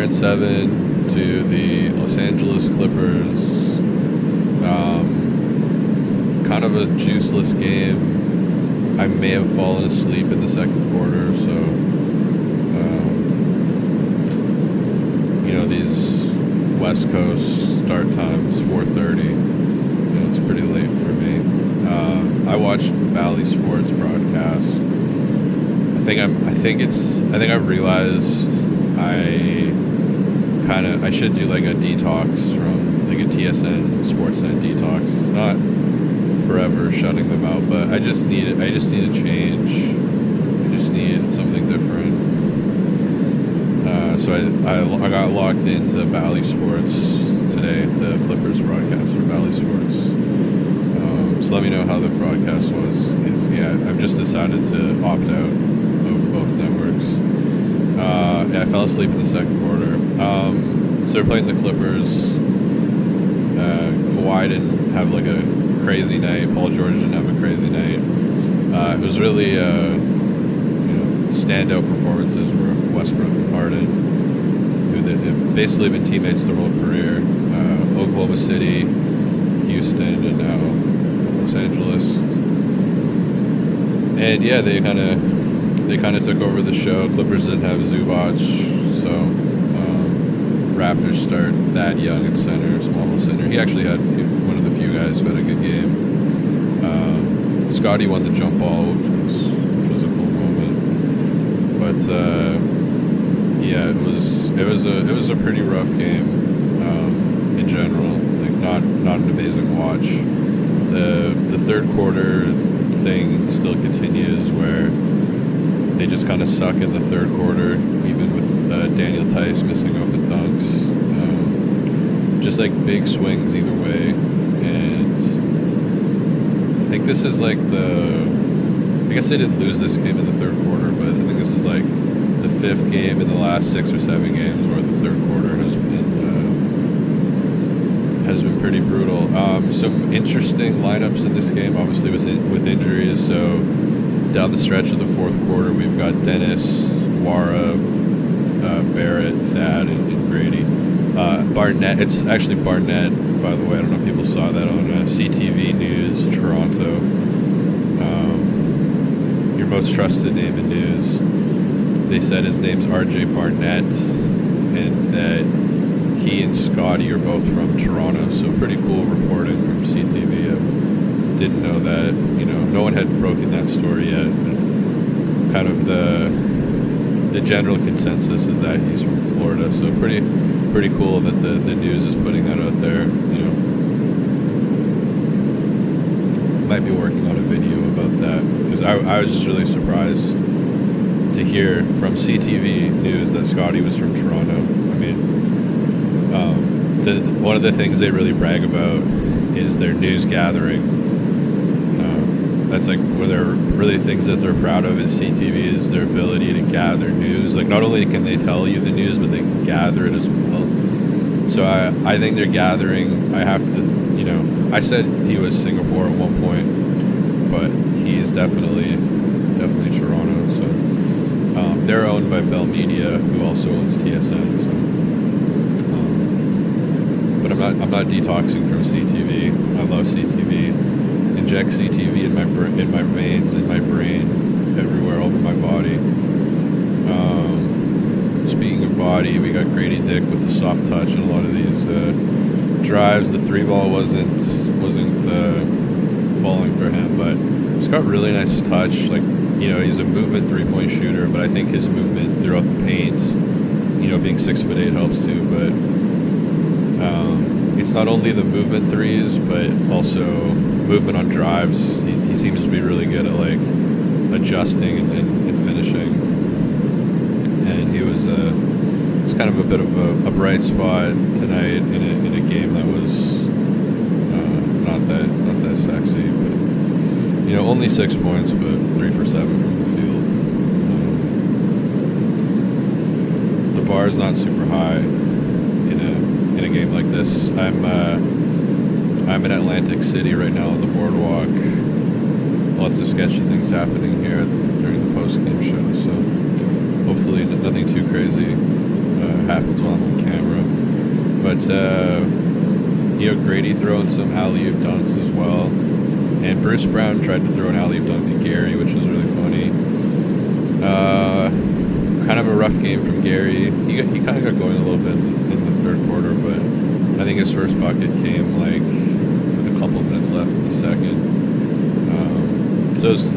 4-7 to the Los Angeles Clippers. Kind of a juiceless game. I may have fallen asleep in the second quarter, so these West Coast start times, 4:30. It's pretty late for me. I watched Bally Sports broadcast. I think I've realized I should do like a detox from like a TSN Sportsnet detox. Not forever shutting them out, but I just need a change. I just need something different. So I got locked into Bally Sports today, the Clippers broadcast for Bally Sports. So let me know how the broadcast was, because I've just decided to opt out of both networks. I fell asleep in the second quarter. So they're playing the Clippers. Kawhi didn't have like a crazy night. Paul George didn't have a crazy night. It was really standout performances were Westbrook and Harden, who have basically been teammates their whole career. Oklahoma City, Houston, and now Los Angeles. And they kind of took over the show. Clippers didn't have Zubac, so Raptors start Thad Young at center, small ball center. He actually had one of the few guys who had a good game. Scotty won the jump ball, which was a cool moment. But it was a pretty rough game in general. Like not an amazing watch. The third quarter thing still continues, where they just kind of suck in the third quarter, even with Daniel Tice missing open dunks. Just like big swings either way. And I think this is like I guess they didn't lose this game in the third quarter, but I think this is like the fifth game in the last 6 or 7 games where the third quarter has been pretty brutal. Some interesting lineups in this game, obviously with injuries. So down the stretch of the fourth quarter, we've got Dennis, Wara, Barrett, Thad, and Grady. Barnett, it's actually Barnett, by the way. I don't know if people saw that on CTV News, Toronto. Your most trusted name in news. They said his name's RJ Barnett, and that he and Scotty are both from Toronto, so pretty cool reporting from CTV. I didn't know that. No one had broken that story yet. Kind of the general consensus is that he's from Florida, so pretty cool that the news is putting that out there. Might be working on a video about that, because I was just really surprised to hear from CTV News that Scotty was from Toronto. I mean, one of the things they really brag about is their news gathering. That's like one of their really things that they're proud of is CTV, is their ability to gather news. Like, not only can they tell you the news, but they can gather it as well. So I think they're gathering. I have to, I said he was Singapore at one point, but he's definitely Toronto. So they're owned by Bell Media, who also owns TSN. So, but I'm not detoxing from CTV. I love CTV. Inject CTV in my veins, in my brain, everywhere over my body. Speaking of body, we got Grady Dick with the soft touch in a lot of these drives. The 3-ball wasn't falling for him, but he's got really nice touch. Like, he's a movement 3-point shooter, but I think his movement throughout the paint, being 6'8" helps too. But it's not only the movement threes, but also movement on drives. He seems to be really good at like adjusting and finishing. And he was kind of a bit of a bright spot tonight in a game that was not that sexy, but only 6 points, but 3 for 7 from the field. The bar is not super high in a game like this. I'm in Atlantic City right now on the boardwalk. Lots of sketchy things happening here during the post-game show, so hopefully nothing too crazy. happens while I'm on camera. But Grady throwing some alley-oop dunks as well, and Bruce Brown tried to throw an alley-oop dunk to Gary, which was really funny. Kind of a rough game from Gary. He kind of got going a little bit in the third quarter, but I think his first bucket came like with a couple of minutes left in the second. So it's,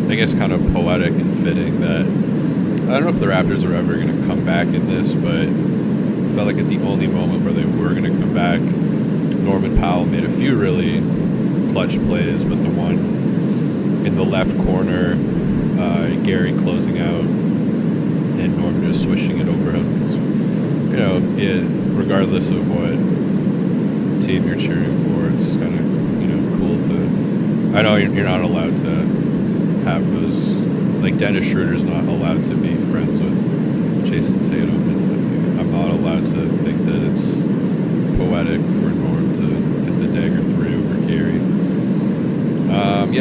I guess, kind of poetic and fitting that I don't know if the Raptors are ever going to come back in this, but it felt like at the only moment where they were going to come back, Norman Powell made a few really clutch plays, but the one in the left corner, Gary closing out and Norm just swishing it over him. Regardless of what team you're cheering for, it's kind of cool to. I know you're not allowed to have those. Like Dennis Schroeder's not allowed to be friends with Jason Tatum, and I'm not allowed to think that it's poetic for Norm to hit the dagger 3 over Gary.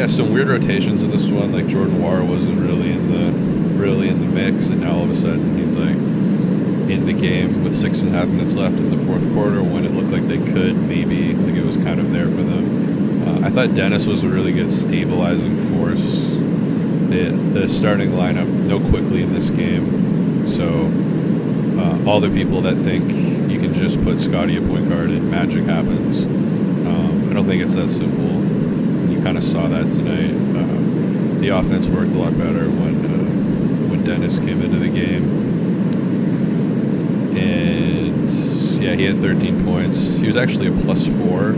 Some weird rotations in this one. Like Jordan Wara wasn't really in the mix, and now all of a sudden he's like in the game with 6.5 minutes left in the fourth quarter when it looked like they could maybe, like it was kind of there for them. I thought Dennis was a really good stabilizing force. The starting lineup, no quickly in this game, so all the people that think you can just put Scotty at point guard and magic happens, I don't think it's that simple. You kind of saw that tonight. The offense worked a lot better when Dennis came into the game, and he had 13 points. He was actually a +4.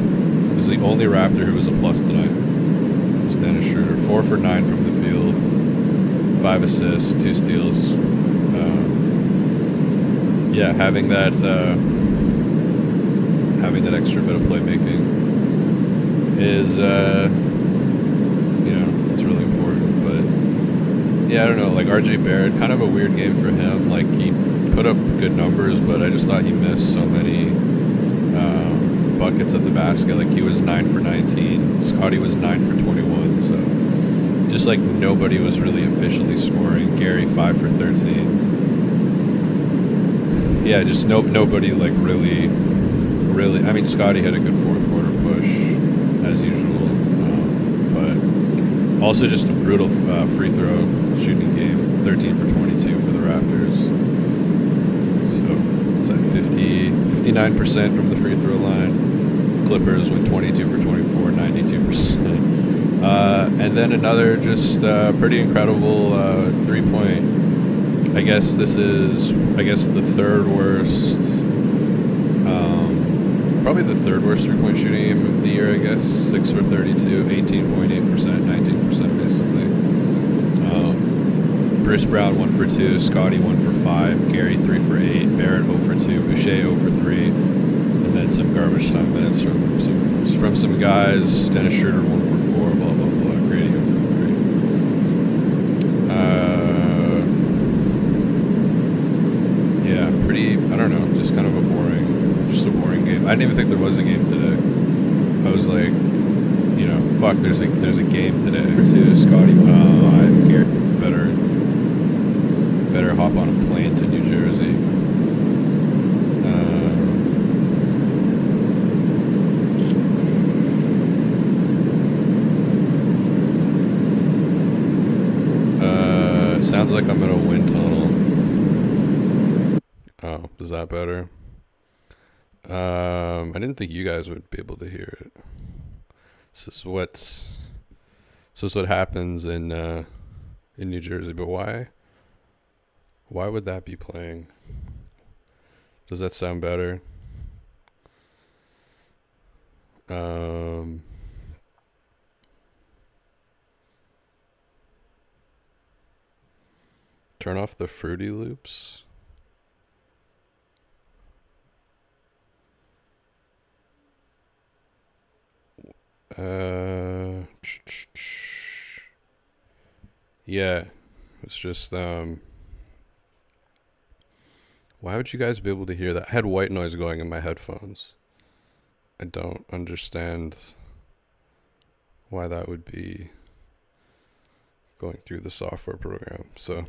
He was the only Raptor who was a plus tonight. It was Dennis Schroeder, 4 for 9 from the field, 5 assists, 2 steals. Having that extra bit of playmaking is it's really important. But I don't know, like RJ Barrett, kind of a weird game for him. Like he put up good numbers, but I just thought he missed so many buckets at the basket. Like he was 9 for 19, Scotty was 9 for 21, so just like nobody was really efficiently scoring. Gary 5 for 13. Just nobody like really. I mean, Scotty had a good fourth quarter push as usual, but also just a brutal free throw shooting game. 13 for 22 for the Raptors. So it's at 59% from the free throw line. Clippers went 22 for 24, 92%. And then another just pretty incredible 3-point. I guess this is the third worst, probably the third worst 3-point shooting game of the year, I guess. 6 for 32, 18.8%, 19% basically. Bruce Brown 1 for 2, Scotty 1 for 5, Gary 3 for 8, Barrett 0 for 2, Boucher 0 for 3, and then some garbage time minutes from some guys. Dennis Schroeder 1 for 4, blah blah blah. Grady 0 for 3. Pretty. I don't know. Just kind of a boring game. I didn't even think there was a game today. I was like, fuck. There's a game today. 2, Scotty 1 for 5, Gary. Better hop on a plane to New Jersey. Sounds like I'm in a wind tunnel. Oh, is that better? I didn't think you guys would be able to hear it. This is what happens in New Jersey. But why? Why would that be playing? Does that sound better? Turn off the Fruity Loops. It's just why would you guys be able to hear that? I had white noise going in my headphones. I don't understand why that would be going through the software program. So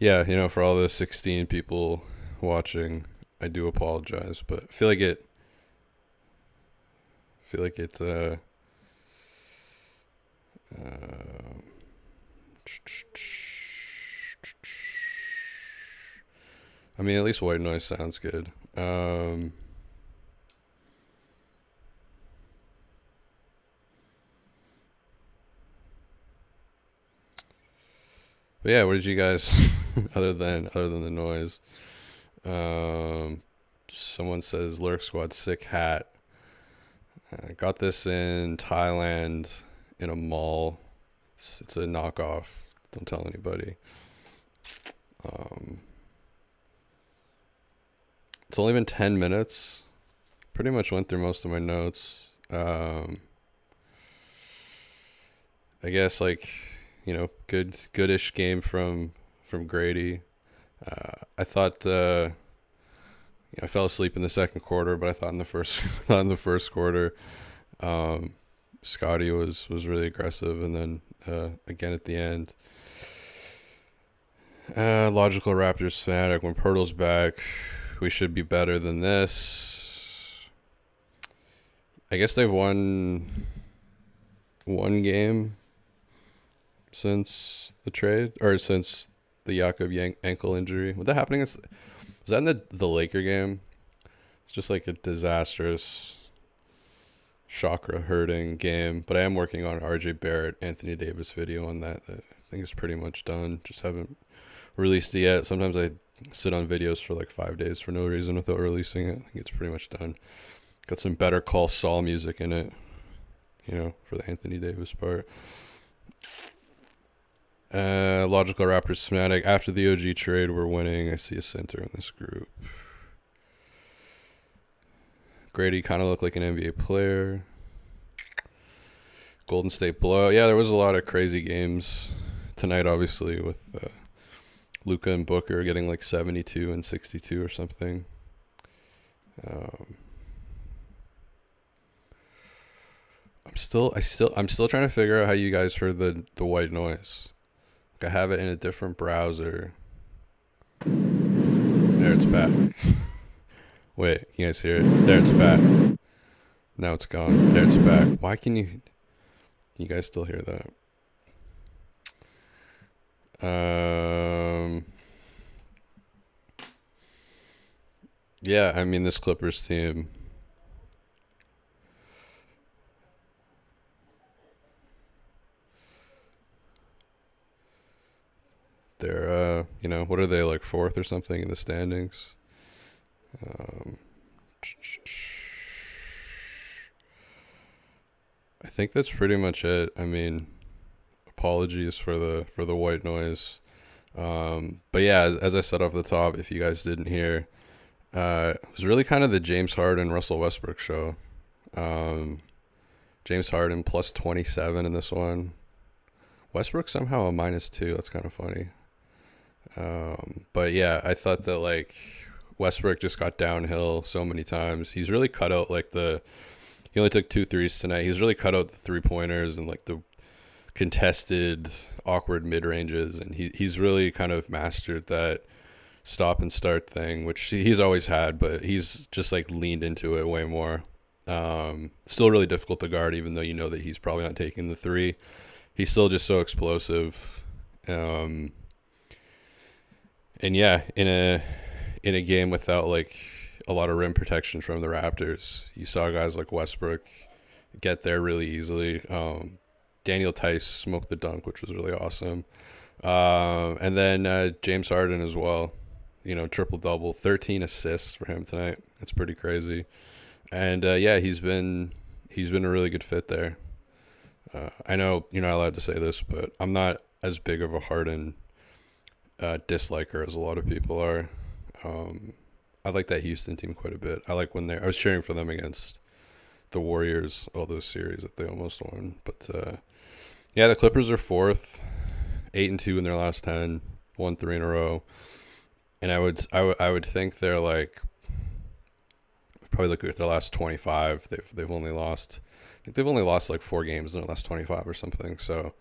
for all the 16 people watching, I do apologize, but I feel like it. Uh, I mean, at least white noise sounds good. But yeah, what did you guys other than the noise? Someone says Lurk Squad sick hat. I got this in Thailand in a mall. It's a knockoff. Don't tell anybody. It's only been 10 minutes. Pretty much went through most of my notes. I guess goodish game from Grady. I thought I fell asleep in the second quarter, but I thought in the first quarter, Scotty was really aggressive, and then again at the end. Logical Raptors fanatic. When Pirtle's back, we should be better than this. I guess they've won one game since the trade, or since the Jakob ankle injury. Was that happening? Was that in the Laker game? It's just like a disastrous, chakra hurting game. But I am working on RJ Barrett, Anthony Davis video on that. I think it's pretty much done. Just haven't released it yet. Sometimes I sit on videos for like 5 days for no reason without releasing it. I think it's pretty much done. Got some Better Call Saul music in it, for the Anthony Davis part. Logical Raptors fanatic. After the OG trade, we're winning. I see a center in this group. Grady kind of looked like an NBA player. Golden State blowout. Yeah, there was a lot of crazy games tonight, obviously, with Luka and Booker getting like 72 and 62 or something. I'm still trying to figure out how you guys heard the white noise. I have it in a different browser. There, it's back. Wait, you guys hear it? There, it's back. Now it's gone. There, it's back. Why can you guys still hear that? Yeah, I mean, this Clippers team, they're, what are they, like fourth or something in the standings? I think that's pretty much it. I mean, apologies for the white noise. But yeah, as I said off the top, if you guys didn't hear, it was really kind of the James Harden, Russell Westbrook show. James Harden plus 27 in this one. Westbrook somehow a -2. That's kind of funny. But yeah, I thought that like Westbrook just got downhill so many times. He's really cut out he only took 2 threes tonight. He's really cut out the 3-pointers and like the contested awkward mid-ranges, and he's really kind of mastered that stop and start thing, which he's always had, but he's just like leaned into it way more. Still really difficult to guard, even though you know that he's probably not taking the 3. He's still just so explosive. And yeah, in a game without like a lot of rim protection from the Raptors, you saw guys like Westbrook get there really easily. Daniel Tice smoked the dunk, which was really awesome. And then James Harden as well. Triple-double, 13 assists for him tonight. That's pretty crazy. And yeah, he's been a really good fit there. I know you're not allowed to say this, but I'm not as big of a Harden disliker as a lot of people are. I like that Houston team quite a bit. I like when I was cheering for them against the Warriors, all those series that they almost won. But yeah, the Clippers are 4th, 8-2 in their last 10, won 3 in a row. And I would think they're like, probably look at their last 25. They've only lost like 4 games in their last 25 or something. So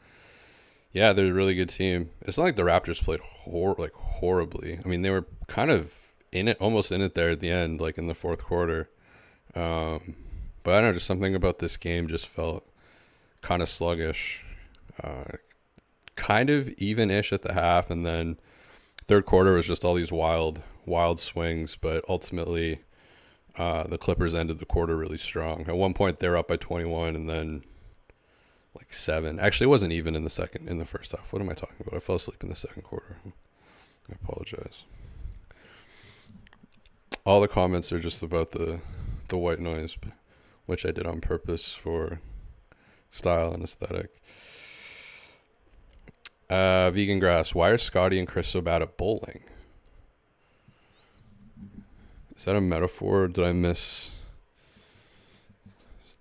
yeah, they're a really good team. It's not like the Raptors played horribly. I mean, they were kind of in it, almost in it there at the end, like in the fourth quarter. But I don't know, just something about this game just felt kind of sluggish, kind of even-ish at the half, and then third quarter was just all these wild swings. But ultimately, the Clippers ended the quarter really strong. At one point, they were up by 21, and then like 7. Actually, it wasn't even in the first half. What am I talking about? I fell asleep in the second quarter. I apologize. All the comments are just about the white noise, which I did on purpose for style and aesthetic. Vegan Grass. Why are Scotty and Chris so bad at bowling? Is that a metaphor? Did I miss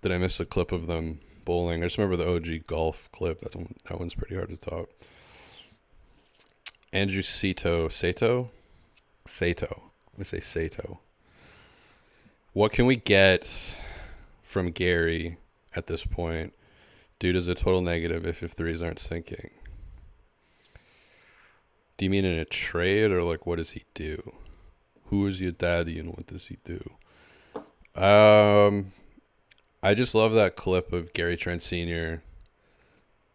a clip of them bowling? I just remember the OG golf clip. That one's pretty hard to top. Andrew Sato. Let me say Sato. What can we get from Gary at this point? Dude is a total negative if threes aren't sinking. Do you mean in a trade, or like what does he do? Who is your daddy and what does he do? I just love that clip of Gary Trent Sr.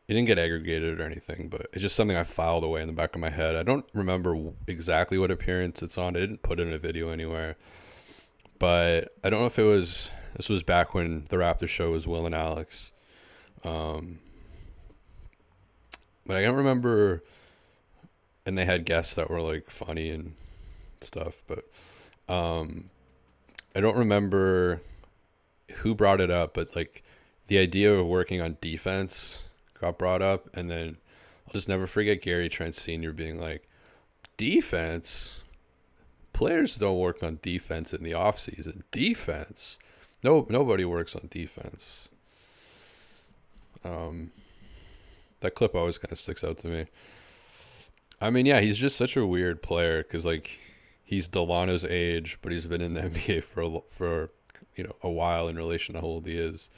It didn't get aggregated or anything, but it's just something I filed away in the back of my head. I don't remember exactly what appearance it's on. I didn't put it in a video anywhere. But I don't know if this was back when the Raptors show was Will and Alex. But I don't remember, and they had guests that were like funny and stuff, but I don't remember who brought it up, but like the idea of working on defense got brought up, and then I'll just never forget Gary Trent Sr. being like, defense? Players don't work on defense in the offseason. Defense? No, nobody works on defense. That clip always kind of sticks out to me. I mean, yeah, he's just such a weird player because, like, he's Delano's age, but he's been in the NBA for a while in relation to how old he is.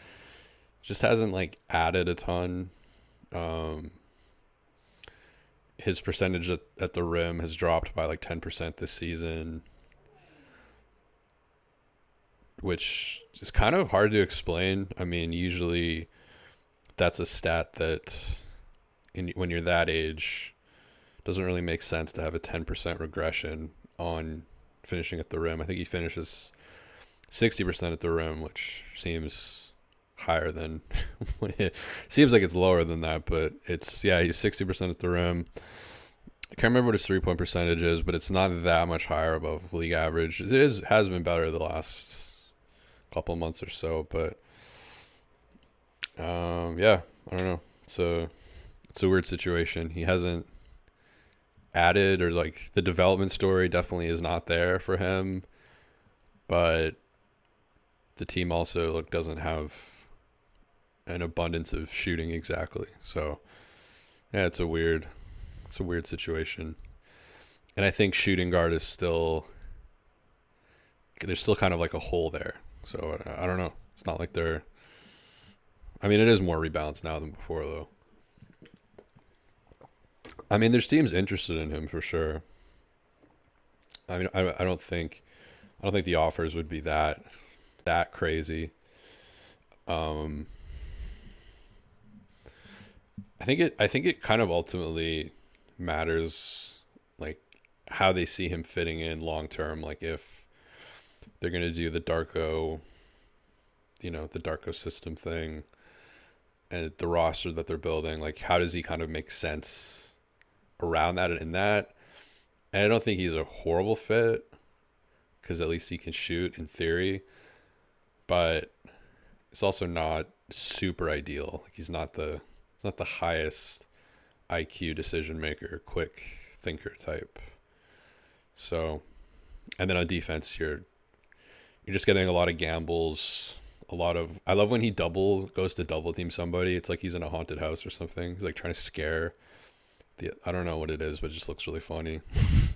Just hasn't, like, added a ton. His percentage at the rim has dropped by like 10% this season, which is kind of hard to explain. I mean, usually that's a stat that when you're that age, doesn't really make sense to have a 10% regression on finishing at the rim. I think he finishes 60% at the rim, which seems higher than it seems like it's lower than that, but he's 60% at the rim. I can't remember what his 3-point percentage is, but it's not that much higher above league average. Has been better the last couple of months or so, but I don't know. It's a weird situation. He hasn't added, or like the development story definitely is not there for him, but the team also doesn't have an abundance of shooting exactly. So yeah, it's a weird situation. And I think shooting guard is there's still kind of like a hole there. So I don't know. It's not like it is more rebalanced now than before though. I mean, there's teams interested in him for sure. I mean, I don't think the offers would be that crazy. I think it kind of ultimately matters, like how they see him fitting in long term. Like if they're gonna do the Darko system thing, and the roster that they're building, like how does he kind of make sense around that and in that? And I don't think he's a horrible fit, because at least he can shoot in theory, but it's also not super ideal. Like he's not the highest IQ decision maker, quick thinker type. So, and then on defense, you're just getting a lot of gambles. I love when he goes to double team somebody. It's like he's in a haunted house or something. He's like trying to scare I don't know what it is, but it just looks really funny.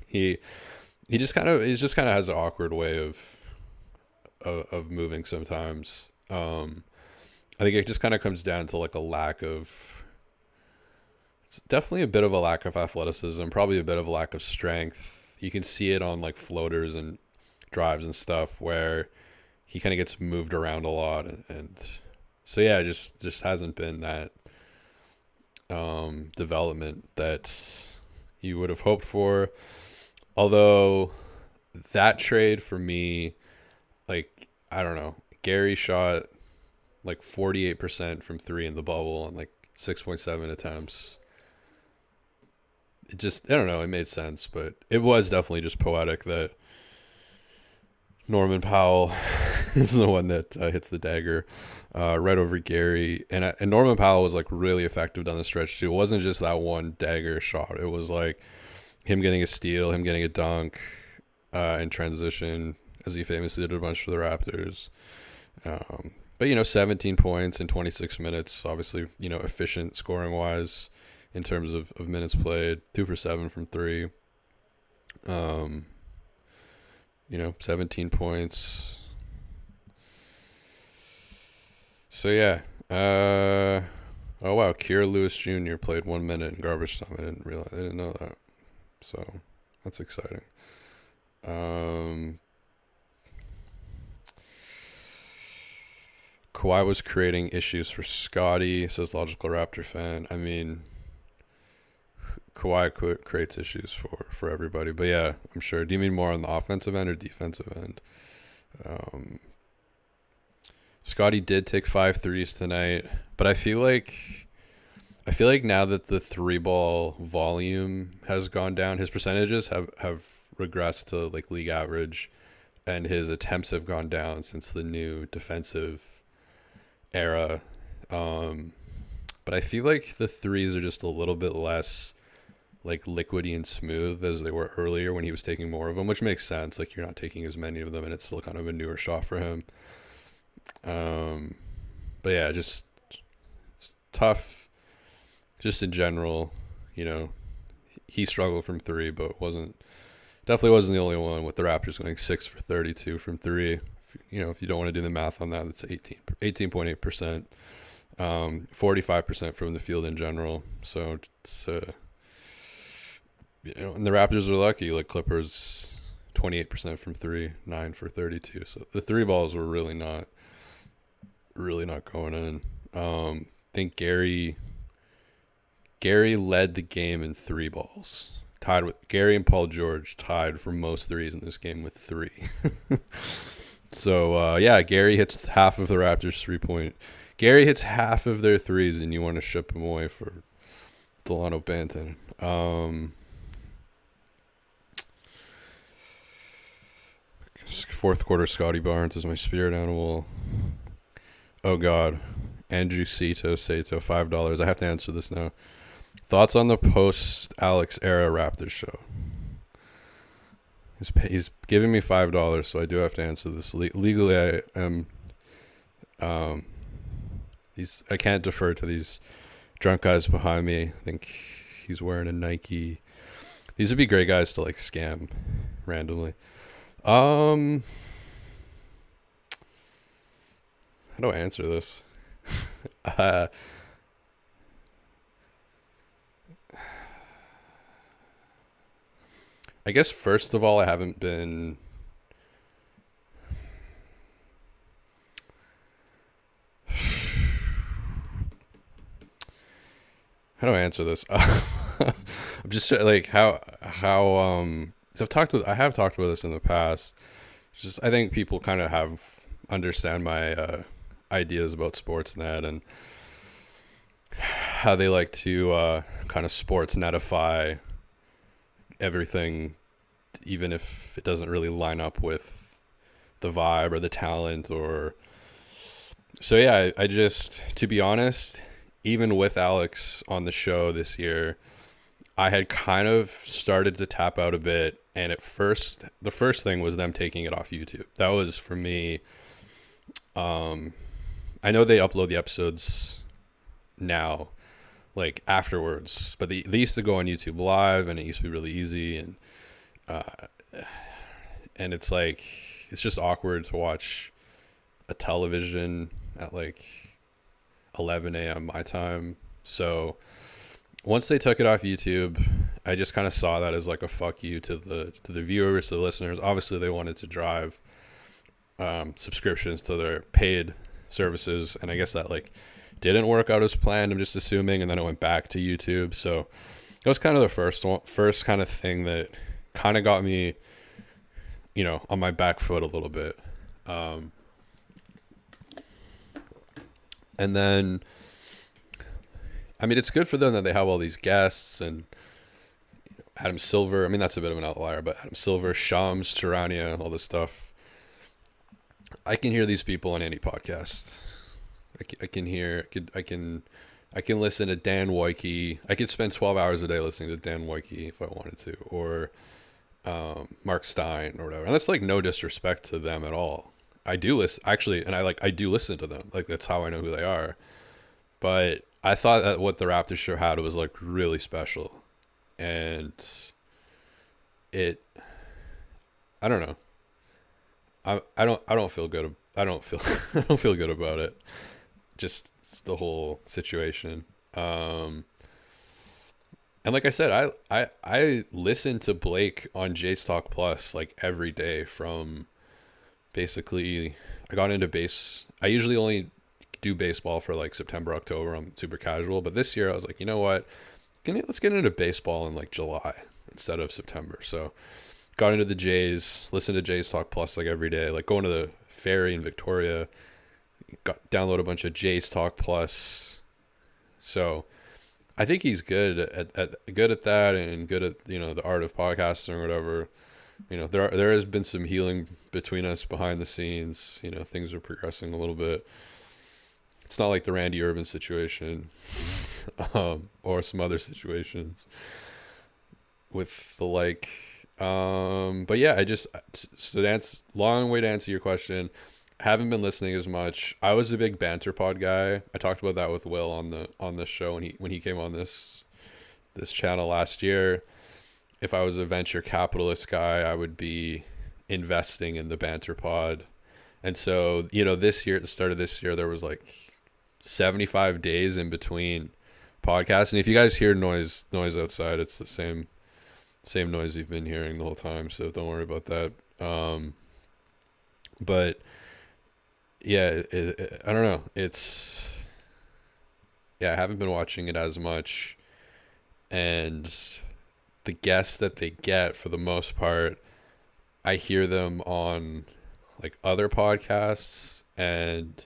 He just kind of has an awkward way of moving sometimes. I think it just kind of comes down to like it's definitely a bit of a lack of athleticism, probably a bit of a lack of strength. you can see it on like floaters and drives and stuff where he kind of gets moved around a lot, and so yeah, just hasn't been that development that you would have hoped for. Although that trade for me, like, I don't know, Gary shot like 48% from three in the bubble and like 6.7 attempts. It just, I don't know, it made sense, but it was definitely just poetic that Norman Powell is the one that hits the dagger right over Gary. And Norman Powell was like really effective down the stretch too. It wasn't just that one dagger shot. It was like him getting a steal, him getting a dunk in transition, as he famously did a bunch for the Raptors. But, 17 points in 26 minutes, obviously, efficient scoring-wise in terms of minutes played, 2 for 7 from three. 17 points. So, yeah. Oh, wow. Kira Lewis Jr. played 1 minute in garbage time. I didn't know that. So, that's exciting. Kawhi was creating issues for Scotty, says Logical Raptor fan. I mean, Kawhi creates issues for everybody. But yeah, I'm sure. Do you mean more on the offensive end or defensive end? Scotty did take 5 threes tonight, but I feel like now that the 3-ball volume has gone down, his percentages have regressed to like league average, and his attempts have gone down since the new defensive era. But I feel like the threes are just a little bit less like liquidy and smooth as they were earlier when he was taking more of them, which makes sense. Like, you're not taking as many of them, and it's still kind of a newer shot for him. But yeah, just it's tough. Just in general, he struggled from three, but definitely wasn't the only one, with the Raptors going 6 for 32 from three. If you don't want to do the math on that, that's 18.8%, 45% from the field in general. So it's, and the Raptors are lucky. Like, Clippers, 28% from three, 9 for 32. So the 3 balls were really not going in. I think Gary led the game in 3 balls. Tied with Gary and Paul George, tied for most threes in this game with 3. So, Gary hits half of the Raptors' 3-point. Gary hits half of their threes, and you want to ship him away for Delano Banton. Fourth quarter, Scotty Barnes is my spirit animal. Oh, God. Andrew Sato, $5. I have to answer this now. Thoughts on the post-Alex era Raptors show? He's giving me $5, so I do have to answer this. Legally, I am. I can't defer to these drunk guys behind me. I think he's wearing a Nike. These would be great guys to like scam randomly. How do I answer this? I guess first of all, I haven't been. How do I answer this? I'm just like how so I have talked about this in the past. It's just, I think people kind of understand my ideas about Sportsnet and how they like to kind of sports netify everything, even if it doesn't really line up with the vibe or the talent. Or so yeah, I just, to be honest, even with Alex on the show this year, I had kind of started to tap out a bit. And the first thing was them taking it off YouTube. That was, for me, I know they upload the episodes now, like afterwards, but they used to go on YouTube Live, and it used to be really easy. And it's like, it's just awkward to watch a television at like 11 a.m. my time. So once they took it off YouTube, I just kind of saw that as like a fuck you to the viewers, to the listeners. Obviously, they wanted to drive subscriptions to their paid services, and I guess that like didn't work out as planned. I'm just assuming, and then it went back to YouTube. So it was kind of the first kind of thing that kind of got me, on my back foot a little bit. And then, I mean, it's good for them that they have all these guests and Adam Silver. I mean, that's a bit of an outlier, but Adam Silver, Shams Charania, all this stuff. I can hear these people on any podcast. I can listen to Dan Woike. I could spend 12 hours a day listening to Dan Woike if I wanted to, or Mark Stein or whatever. And that's like no disrespect to them at all. I do listen actually, and I do listen to them. Like that's how I know who they are. But I thought that what the Raptors show had was like really special, and I don't know. I don't feel good. I don't feel good about it. Just the whole situation. And like I said, I listen to Blake on Jays Talk Plus like every day from basically. I got into I usually only do baseball for like September, October. I'm super casual, but this year I was like, you know what? Let's get into baseball in like July instead of September. So got into the Jays, listened to Jays Talk Plus like every day, like going to the ferry in Victoria, download a bunch of Jays Talk Plus. So I think he's good at that, and good at the art of podcasting or whatever. There has been some healing between us behind the scenes. Things are progressing a little bit. It's not like the Randy Urban situation, or some other situations with the like. But yeah, long way to answer your question. Haven't been listening as much. I was a big banter pod guy. I talked about that with Will on this show when he came on this channel last year. If I was a venture capitalist guy, I would be investing in the banter pod. And so, this year, at the start of this year, there was like 75 days in between podcasts. And if you guys hear noise outside, it's the same noise you've been hearing the whole time, so don't worry about that. But yeah, I don't know. I haven't been watching it as much, and the guests that they get, for the most part, I hear them on like other podcasts, and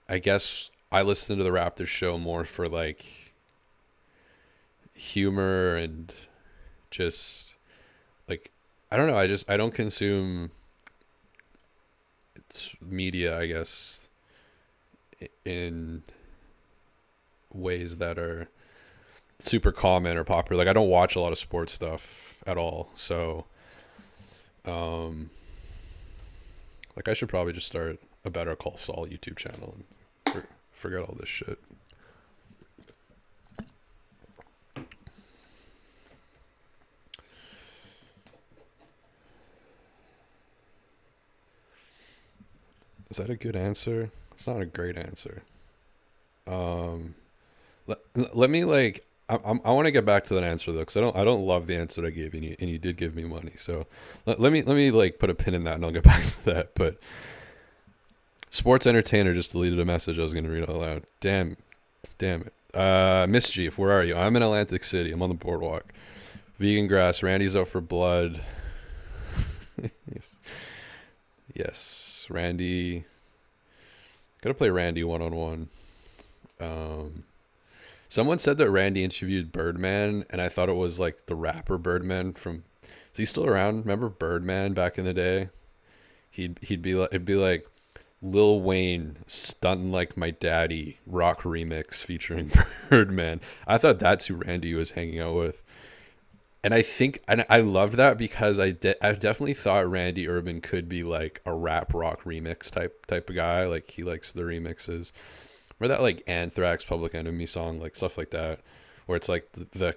I guess I listen to the Raptors show more for like humor and just like, I don't know. I don't consume media, I guess, in ways that are super common or popular. Like I don't watch a lot of sports stuff at all. So, like I should probably just start a Better Call Saul YouTube channel and forget all this shit. Is that a good answer? It's not a great answer. Let me like, I want to get back to that answer though, because I don't love the answer I gave you, and you did give me money. So let me like put a pin in that, and I'll get back to that. But Sports Entertainer just deleted a message I was going to read out loud. Damn it. Mischief, where are you? I'm in Atlantic City. I'm on the boardwalk. Vegan grass. Randy's out for blood. Yes. Randy, gotta play Randy one-on-one. Someone said that Randy interviewed Birdman, and I thought it was like the rapper Birdman from. Is he still around? Remember Birdman back in the day? He'd be like, it'd be like Lil Wayne, Stuntin' Like My Daddy rock remix featuring Birdman. I thought that's who Randy was hanging out with. And I think, and I loved that because I definitely thought Randy Urban could be like a rap rock remix type of guy. Like he likes the remixes. Remember that like Anthrax Public Enemy song, like stuff like that, where it's like the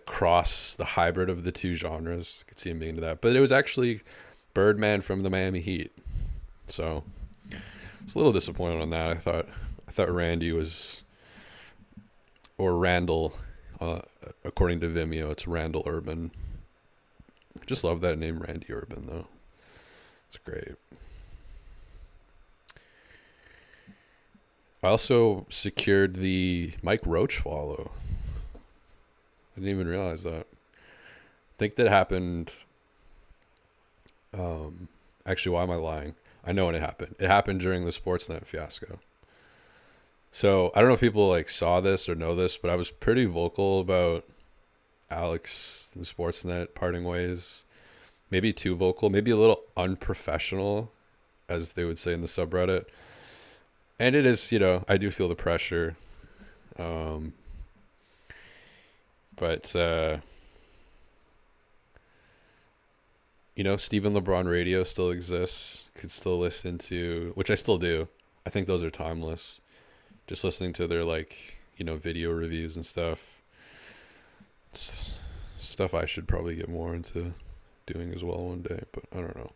hybrid of the two genres. I could see him being into that. But it was actually Birdman from the Miami Heat. So I was a little disappointed on that. I thought Randy was, or Randall, according to Vimeo, it's Randall Urban. Just love that name, Randy Urban, though. It's great. I also secured the Mike Roach follow. I didn't even realize that. I think that happened. Actually, why am I lying? I know when it happened. It happened during the Sportsnet fiasco. So I don't know if people like saw this or know this, but I was pretty vocal about Alex and Sportsnet parting ways. Maybe too vocal, maybe a little unprofessional, as they would say in the subreddit. And it is, I do feel the pressure. But Stephen LeBron Radio still exists. Could still listen to, which I still do. I think those are timeless. Just listening to their video reviews and stuff. It's stuff I should probably get more into doing as well one day, but I don't know.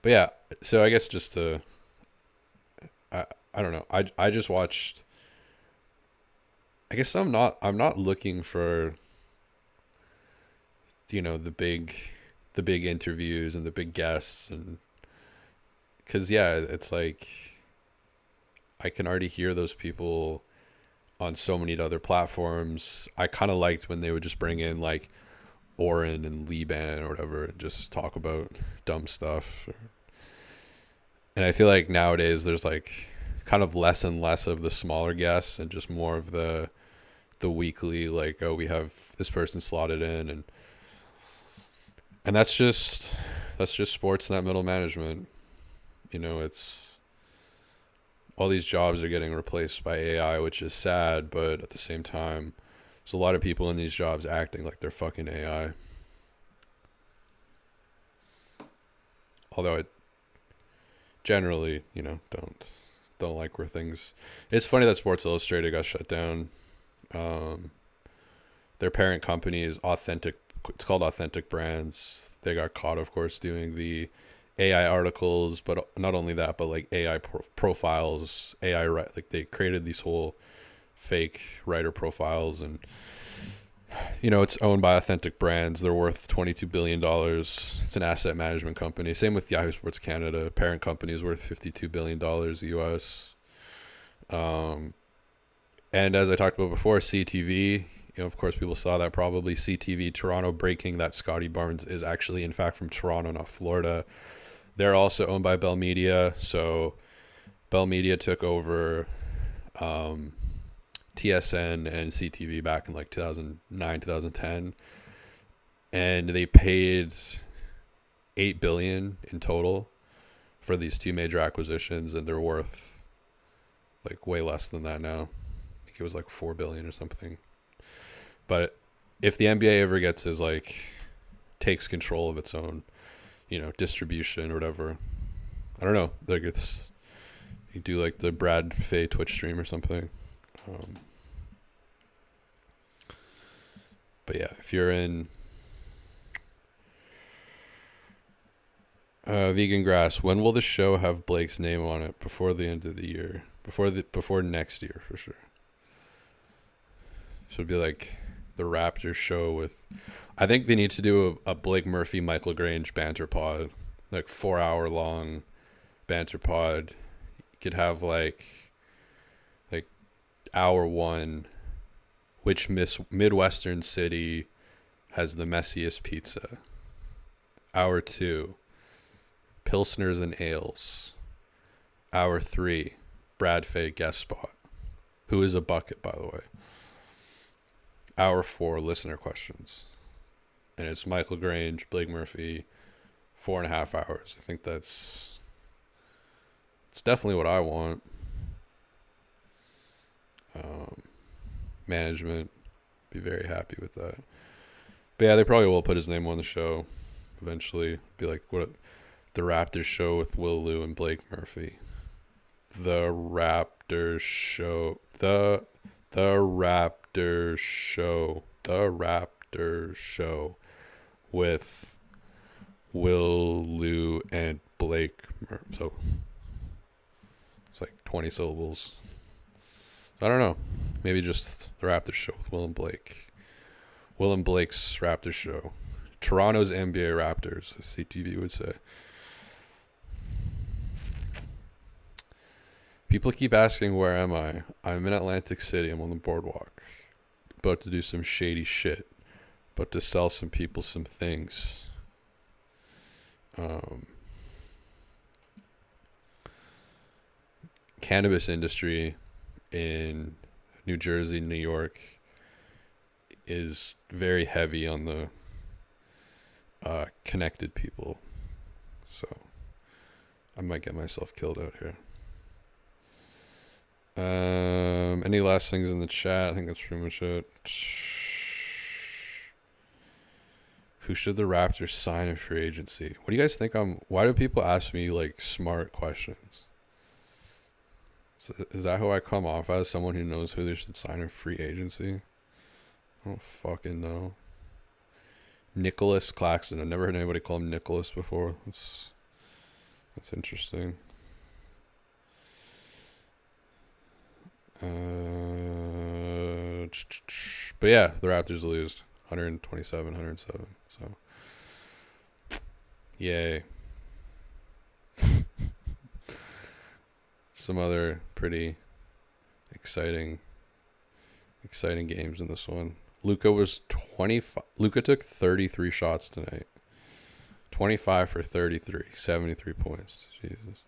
But yeah, so I guess just to, I don't know. I just watched. I guess I'm not looking for, the big interviews and the big guests, and because it's like I can already hear those people on so many other platforms. I kind of liked when they would just bring in like Oren and Liban or whatever and just talk about dumb stuff. And I feel like nowadays there's like kind of less and less of the smaller guests and just more of the weekly, like, oh, we have this person slotted in, and that's just sports, not middle management. It's all these jobs are getting replaced by AI, which is sad, but at the same time, there's a lot of people in these jobs acting like they're fucking AI. Although I generally, don't like where things. It's funny that Sports Illustrated got shut down. Their parent company is Authentic. It's called Authentic Brands. They got caught, of course, doing the AI articles, but not only that, but like AI profiles, AI, like they created these whole fake writer profiles, and it's owned by Authentic Brands. They're worth $22 billion. It's an asset management company. Same with Yahoo Sports Canada. Parent company is worth $52 billion US. And as I talked about before, CTV, of course, people saw that probably. CTV Toronto breaking that Scotty Barnes is actually, in fact, from Toronto, not Florida. They're also owned by Bell Media. So Bell Media took over TSN and CTV back in like 2009, 2010. And they paid $8 billion in total for these two major acquisitions. And they're worth like way less than that now. I think it was like $4 billion or something. But if the NBA ever gets takes control of its own, distribution or whatever, I don't know. Like you do like the Brad Faye Twitch stream or something. But yeah, if you're in Vegan Grass, when will the show have Blake's name on it? Before the end of the year, before next year for sure. So it'd be like the Raptors show with, I think they need to do a Blake Murphy, Michael Grange banter pod, like 4 hour long banter pod. You could have like hour one, which Midwestern city has the messiest pizza. Hour two, Pilsners and ales. Hour three, Brad Faye guest spot, who is a bucket, by the way. Hour four, listener questions. And it's Michael Grange, Blake Murphy, 4.5 hours. I think it's definitely what I want. Management be very happy with that. But yeah, they probably will put his name on the show eventually. Be like, what, the Raptors show with Will Liu and Blake Murphy. The Raptors show. The Raptors show. The Raptors show with Will Liu and Blake Murphy. So it's like 20 syllables. I don't know. Maybe just the Raptors show with Will and Blake. Will and Blake's Raptors show. Toronto's NBA Raptors, as CTV would say. People keep asking, where am I? I'm in Atlantic City. I'm on the boardwalk. About to do some shady shit. About to sell some people some things. Cannabis industry in New Jersey, New York is very heavy on the connected people. So I might get myself killed out here. Any last things in the chat? I think that's pretty much it. Who should the Raptors sign in free agency? What do you guys think? Why do people ask me like smart questions? Is that how I come off as, someone who knows who they should sign in free agency? I don't fucking know. Nicholas Claxton. I've never heard anybody call him Nicholas before. That's interesting. But yeah, the Raptors lose 127, 107. So, yay. Some other pretty exciting games in this one. Luka was 25. Luka took 33 shots tonight. 25 for 33, 73 points. Jesus.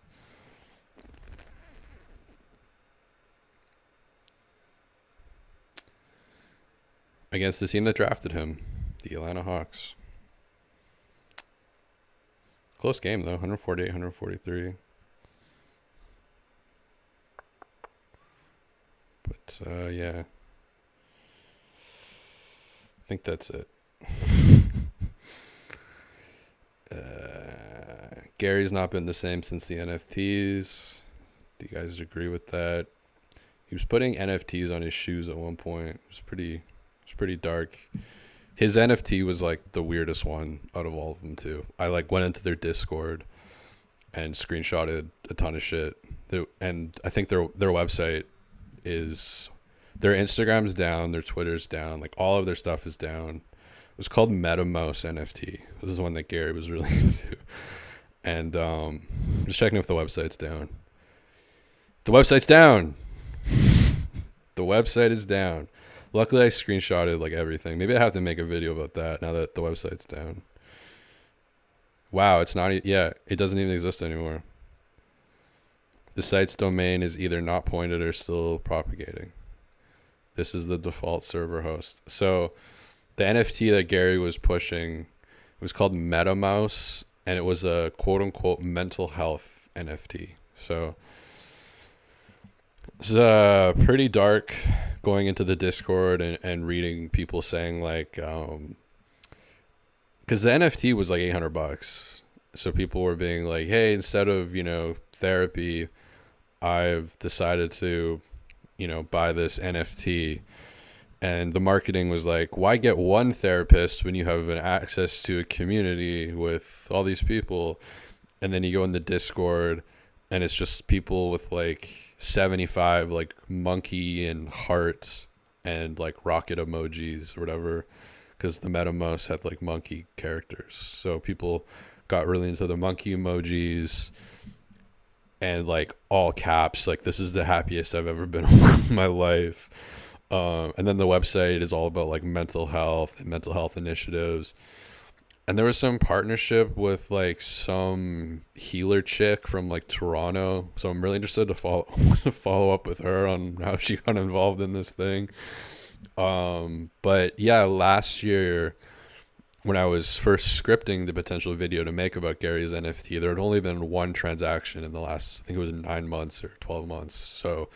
Against the team that drafted him, the Atlanta Hawks. Close game though, 148, 143. But yeah, I think that's it. Gary's not been the same since the NFTs. Do you guys agree with that? He was putting NFTs on his shoes at one point. It was pretty dark. His NFT was like the weirdest one out of all of them too. I like went into their Discord and screenshotted a ton of shit. And I think their website is, their Instagram's down, their Twitter's down, like all of their stuff is down. It was called MetaMouse NFT. This is one that Gary was really into. And just checking if the website's down. The website's down. The website is down. Luckily, I screenshotted like everything. Maybe I have to make a video about that now that the website's down. Wow, it's not. Yeah, it doesn't even exist anymore. The site's domain is either not pointed or still propagating. This is the default server host. So the NFT that Gary was pushing, it was called MetaMouse, and it was a quote-unquote mental health NFT. So it's pretty dark going into the Discord and reading people saying like, because the NFT was like $800. So people were being like, hey, instead of, therapy, I've decided to, buy this NFT. And the marketing was like, why get one therapist when you have an access to a community with all these people? And then you go in the Discord and it's just people with like 75 like monkey and heart and like rocket emojis or whatever, because the MetaMouse had like monkey characters. So people got really into the monkey emojis and like all caps, like this is the happiest I've ever been in my life. And then the website is all about like mental health and mental health initiatives. And there was some partnership with like some healer chick from like Toronto. So I'm really interested to follow up with her on how she got involved in this thing. But yeah, last year when I was first scripting the potential video to make about Gary's NFT, there had only been one transaction in the last, I think it was 9 months or 12 months. So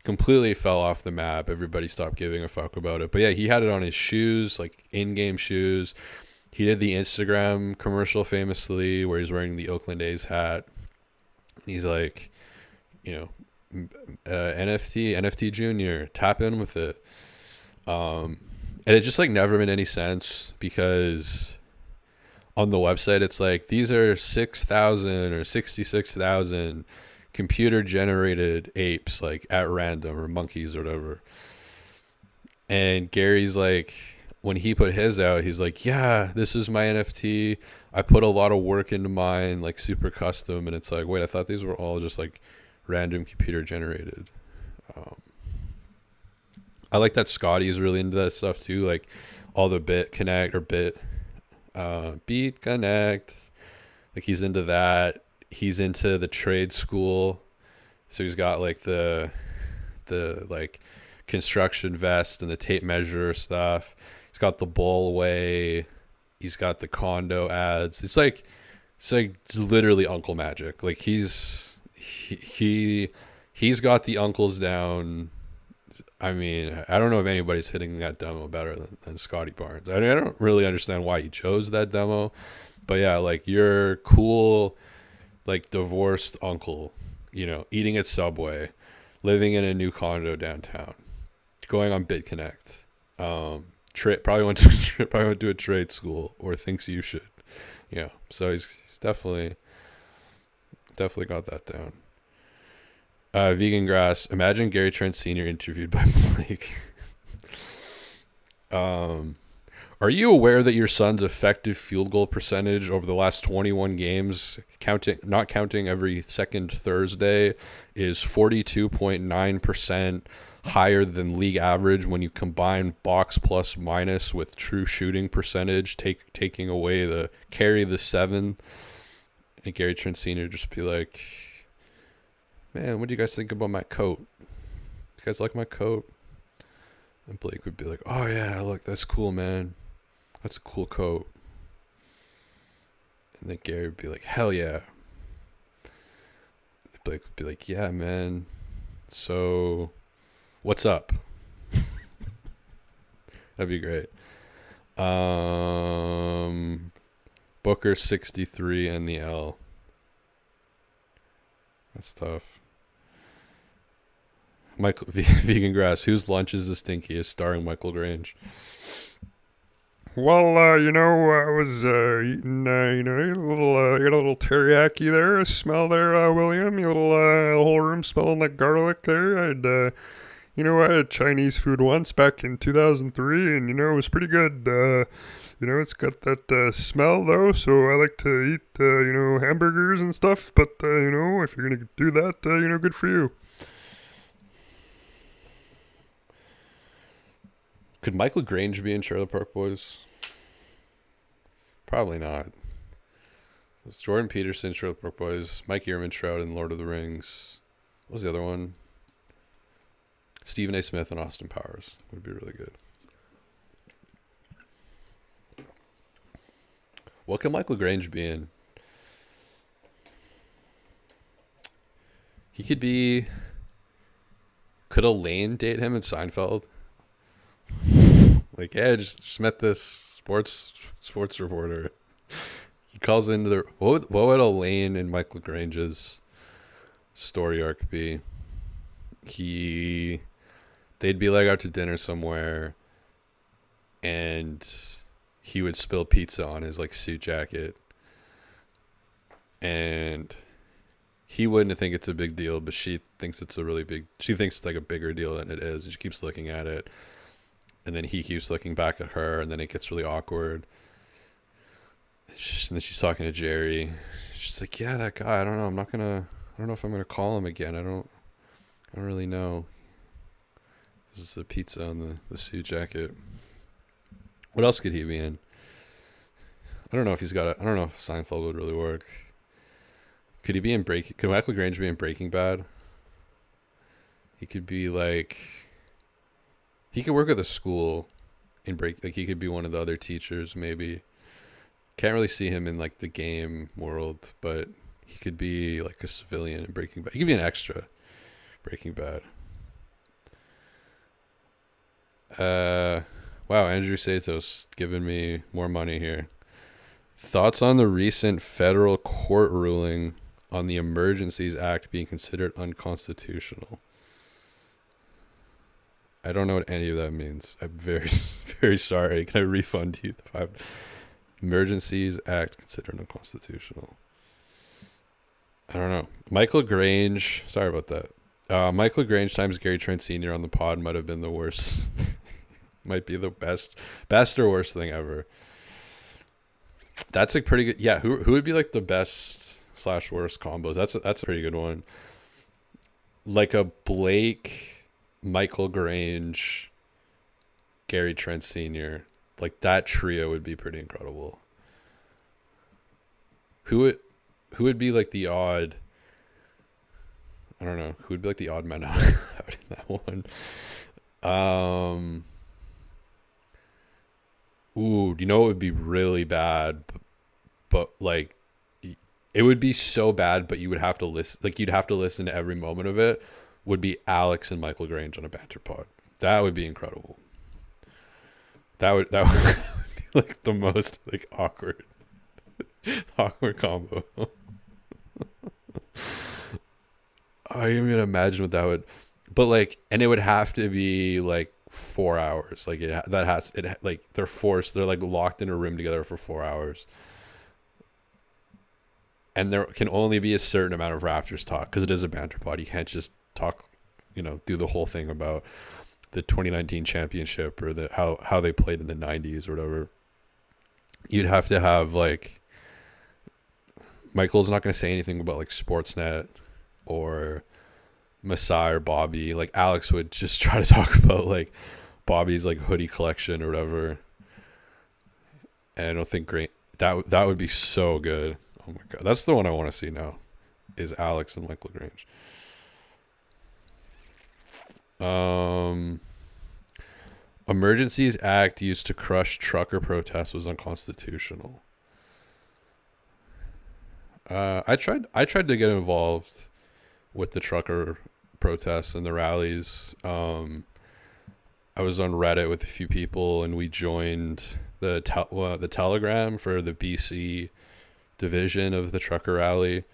completely fell off the map. Everybody stopped giving a fuck about it. But yeah, he had it on his shoes, like in-game shoes. He did the Instagram commercial famously where he's wearing the Oakland A's hat. He's like, NFT Junior, tap in with it. And it just like never made any sense, because on the website it's like, these are 6,000 or 66,000 computer generated apes like at random, or monkeys or whatever. And Gary's like, when he put his out, he's like, yeah, this is my NFT. I put a lot of work into mine, like super custom. And it's like, wait, I thought these were all just like random computer generated. I like that Scotty's really into that stuff too, like all the beat connect. Like he's into that. He's into the trade school, so he's got like the like construction vest and the tape measure stuff. He's got the bowl away. He's got the condo ads. It's literally Uncle Magic. Like he's got the uncles down. I mean, I don't know if anybody's hitting that demo better than Scotty Barnes. I don't really understand why he chose that demo, but yeah, like your cool, like divorced uncle, eating at Subway, living in a new condo downtown, going on BitConnect, probably went to a trade school, or thinks you should, So he's definitely got that down. Vegan Grass. Imagine Gary Trent Sr. interviewed by Blake. Are you aware that your son's effective field goal percentage over the last 21 games, not counting every second Thursday, is 42.9% higher than league average when you combine box plus minus with true shooting percentage, taking away the 7? And Gary Trent Sr. just be like, man, what do you guys think about my coat? You guys like my coat? And Blake would be like, oh yeah, look, that's cool, man. That's a cool coat. And then Gary would be like, hell yeah. And Blake would be like, yeah, man. So, what's up? That'd be great. Booker 63 and the L. That's tough. Michael Vegan Grass. Whose lunch is the stinkiest? Starring Michael Grange. Well, I was eating, you got a little teriyaki there. A smell there, William. You whole room smelling like garlic there. I had Chinese food once back in 2003, and it was pretty good. It's got that smell though, so I like to eat, hamburgers and stuff. But if you're gonna do that, good for you. Could Michael Grange be in Trailer Park Boys? Probably not. It's Jordan Peterson, Trailer Park Boys, Mike Ehrmantraut in Lord of the Rings. What was the other one? Stephen A. Smith and Austin Powers would be really good. What can Michael Grange be in? He could be... Could Elaine date him in Seinfeld? Like, yeah, just met this sports reporter. He calls into the... What would Elaine and Michael Grange's story arc be? They'd be like out to dinner somewhere, and he would spill pizza on his like suit jacket, and he wouldn't think it's a big deal, but she thinks it's like a bigger deal than it is, and she keeps looking at it, and then he keeps looking back at her, and then it gets really awkward. And then she's talking to Jerry. She's like, yeah, that guy, I don't know if I'm gonna call him again. I don't really know. This is the pizza on the suit jacket. What else could he be in? I don't know if Seinfeld would really work. Could Michael Grange be in Breaking Bad? He could be like... He could work at the school he could be one of the other teachers, maybe. Can't really see him in like the game world, but he could be like a civilian in Breaking Bad. He could be an extra Breaking Bad. Wow, Andrew Satos giving me more money here. Thoughts on the recent federal court ruling on the Emergencies Act being considered unconstitutional? I don't know what any of that means. I'm very, very sorry. Can I refund you the $5? Emergencies Act considered unconstitutional. I don't know. Michael Grange. Sorry about that. Michael Grange times Gary Trent Sr. on the pod might have been the worst. Might be the best or worst thing ever. That's a pretty good. Yeah, who would be like the best slash worst combos? That's a pretty good one. Like a Blake, Michael Grange, Gary Trent Sr. Like that trio would be pretty incredible. Who would be like the odd? I don't know. Who would be like the odd man out in that one? Ooh, do you know what would be really bad? But like, it would be so bad, but you would have to listen. Like, you'd have to listen to every moment of it. Would be Alex and Michael Grange on a banter pod. That would be incredible. That would be like the most like awkward combo. I even gonna imagine what that would, but like, and it would have to be like 4 hours. Like like they're like locked in a room together for 4 hours, and there can only be a certain amount of Raptors talk because it is a banter pod. You can't just talk, do the whole thing about the 2019 championship or how they played in the 90s or whatever. You'd have to have like, Michael's not going to say anything about like Sportsnet or Masai or Bobby. Like Alex would just try to talk about like Bobby's like hoodie collection or whatever. And I don't think that would be so good. Oh my god, that's the one I want to see now, is Alex and Michael Grange. Emergencies Act used to crush trucker protests was unconstitutional. I tried to get involved with the trucker protests and the rallies. I was on Reddit with a few people, and we joined the Telegram for the BC division of the trucker rally,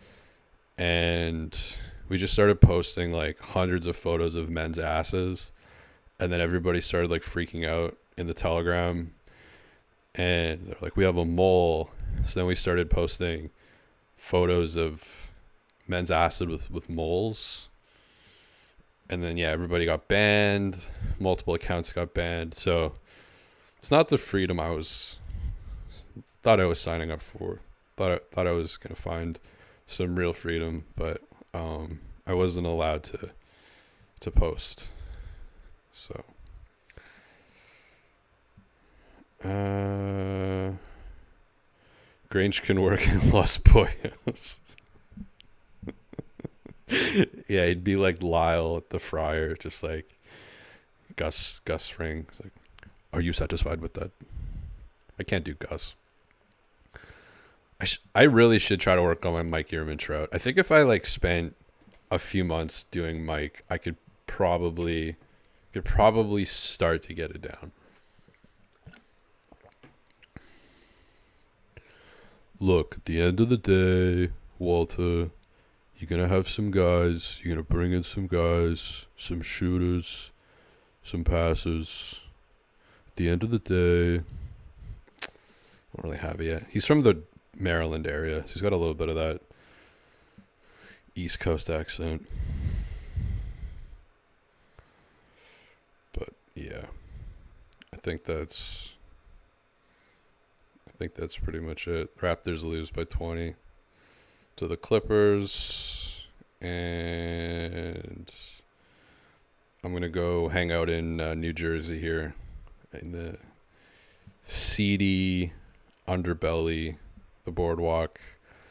and we just started posting like hundreds of photos of men's asses, and then everybody started like freaking out in the Telegram, and they're like, we have a mole. So then we started posting photos of men's acid with moles, and then everybody got banned. Multiple accounts got banned. So it's not the freedom I thought I was signing up for. Thought I was gonna find some real freedom, but I wasn't allowed to post. So Grange can work in Los Pollos. Yeah, he'd be like Lyle at the Friar, just like Gus Fring. It's like, are you satisfied with that? I can't do Gus. I really should try to work on my Mike Ehrman trout. I think if I like spent a few months doing Mike, I could probably start to get it down. Look, at the end of the day, Walter, you're going to have some guys. You're going to bring in some guys, some shooters, some passers. At the end of the day, I don't really have it yet. He's from the Maryland area, so he's got a little bit of that East Coast accent. But yeah, I think that's pretty much it. Raptors lose by 20 to the Clippers, and I'm gonna go hang out in New Jersey here in the seedy underbelly, the boardwalk.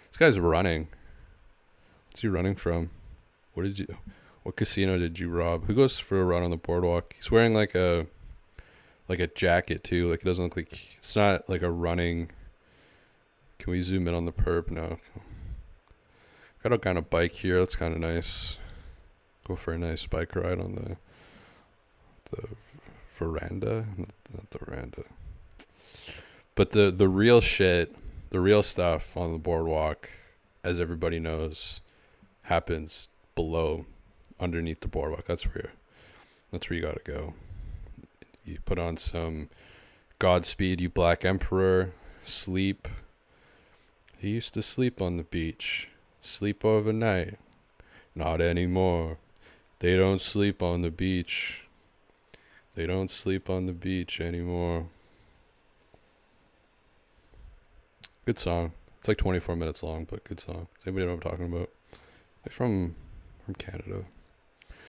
This guy's running. What's he running from? What casino did you rob? Who goes for a run on the boardwalk? He's wearing like a jacket too. Like, it doesn't look like, it's not like a running. Can we zoom in on the perp? No. Got a kind of bike here. That's kind of nice. Go for a nice bike ride on the veranda. Not the veranda. But the real shit, the real stuff on the boardwalk, as everybody knows, happens below, underneath the boardwalk. That's where you gotta go. You put on some Godspeed You Black Emperor, sleep. He used to sleep on the beach sleep overnight. Not anymore. They don't sleep on the beach. They don't sleep on the beach anymore. Good song. It's like 24 minutes long, but good song. Does anybody know what I'm talking about? Like from Canada.